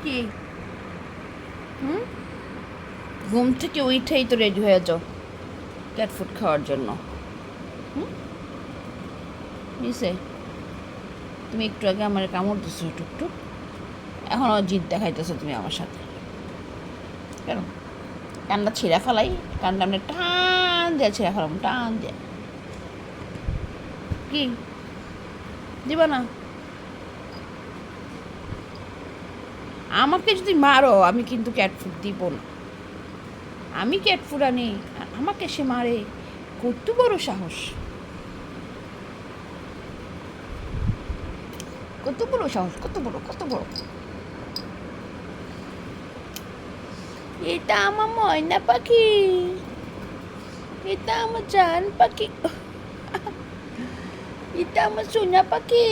কি? হুম? ঘুম থেকে উঠেই তো রেডি হয়ে যাও ক্যাট ফুড খাওয়ার জন্য। হুম? নিছে তুমি একটু আগে আমার কামড় দিছো টুকটুক, এখনও জিদ দেখাইতেছো তুমি আমার সাথে কেন? কানটা ছিঁড়া ফেলাই, কানটা আপনি টান দিয়ে ছিঁড়া ফেলাম, টান দিয়ে। কি দিবা না? আমাকে যদি মারো আমি কিন্তু ক্যাট ফুড দিব না। আমি ক্যাট ফুড আনি আর আমাকে সে মারে, কত বড় সাহস! কত বড় সাহস, কত বড়, কত বড়! এটা আমার ময়না পাখি, এটা আমার জান পাখি, এটা আমার সোনা পাখি।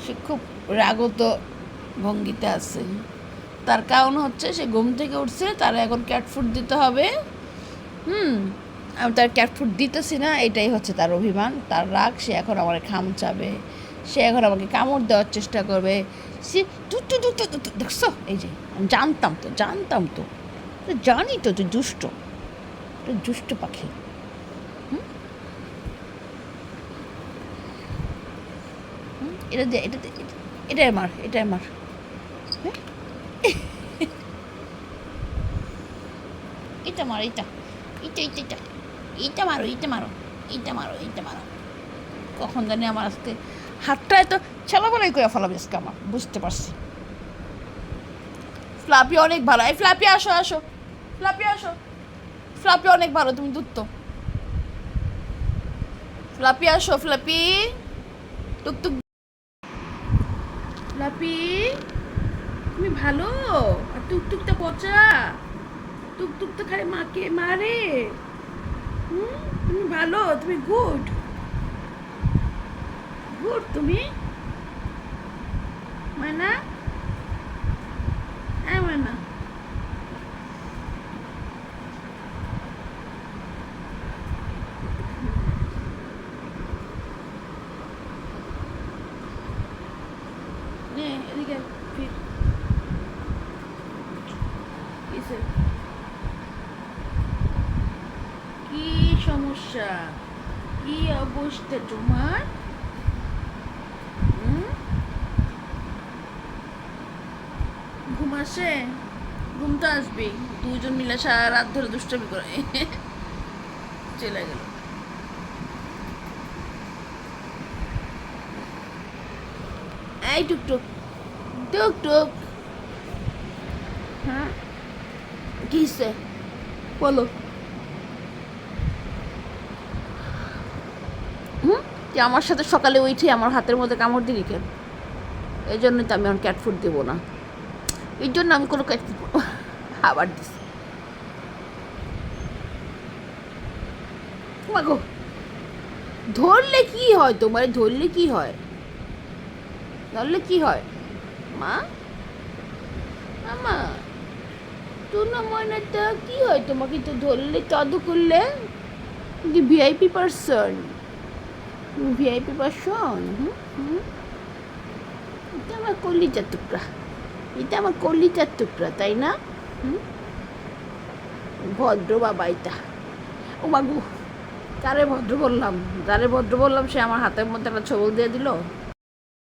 সে খুব রাগত ভঙ্গিতে আছে। তার কারণ হচ্ছে সে ঘুম থেকে উঠছে, তার এখন ক্যাট ফুড দিতে হবে। হুম, আমি তার ক্যাট ফুড দিতেছি না, এটাই হচ্ছে তার অভিমান, তার রাগ। সে এখন আমার খামচাবে, সে এখন আমাকে কামড় দেওয়ার চেষ্টা করবে। সে দুটো দুটো দুটো দেখছো? এই যে আমি জানতাম তো, জানতাম তো, জানি তো তুই দুষ্ট, তুই দুষ্ট পাখি। হুম, এটা দে, এটা দে, এটাই মার, এটাই মার। হ্যাঁ, এটা মার, এটা এটা এটা এটা এইটা মারো, এইটা মারো, এইটা মারো, এইটা মারো। কখন জানি আমার আজকে হাতটা এত ছেলাবেলাই করে ফেলাবে আজকে আমার, বুঝতে পারছি। ফ্লাপি অনেক ভালো। এই ফ্লাপি আসো, আসো, ফ্লাপি আসো। ফ্লাপি অনেক ভালো, তুমি দুধ তো। ফ্লাপি আসো, ফ্লাপি। টুকটুক। ফ্লাপি তুমি ভালো, আর টুকটুকটা পচা। টুকটুক তো খালি মাকে মারে। হুম, তুমি ভালো, তুমি গুড, গুড তুমি। মানা, হ্যাঁ মানা। নে এদিকে ফির। কিসে? কি সমস্যা? কি অবস্থা তোমার? হুম? ঘুম আসে? ঘুম তো আসবেই, দুজন মিলে সারা রাত ধরে দুষ্টামি করে। চলে গেল। এই টুকটুক, টুকটুক। হ্যাঁ, কিসে বলো? হুম, তুই আমার সাথে সকালে উঠে আমার হাতের মধ্যে কামড় দিলি কেন? এই জন্যই তো আমি আমার ক্যাট ফুড দেবো না, এই জন্য আমি কোনো ক্যাট ফুড আবার দিস। মাগো, ধরলে কি হয় তোমার? ধরলে কি হয়? ধরলে কি হয়? মা, মামা, টুনা ময়নাটা কি হয়? তোমাকে তো ধরলে চাদু করলে, তুমি ভিআইপি পার্সন, তুমি ভিআইপি পার্সন। হুম, হুম, এটা আমার কলিজার টুকরা, এটা আমার কলিজার টুকরা, তাই না? হুম, ভদ্র বাবা এটা। ও মাগু, কারে ভদ্র বললাম, যারে ভদ্র বললাম সে আমার হাতের মধ্যে একটা ছবল দিয়ে দিল।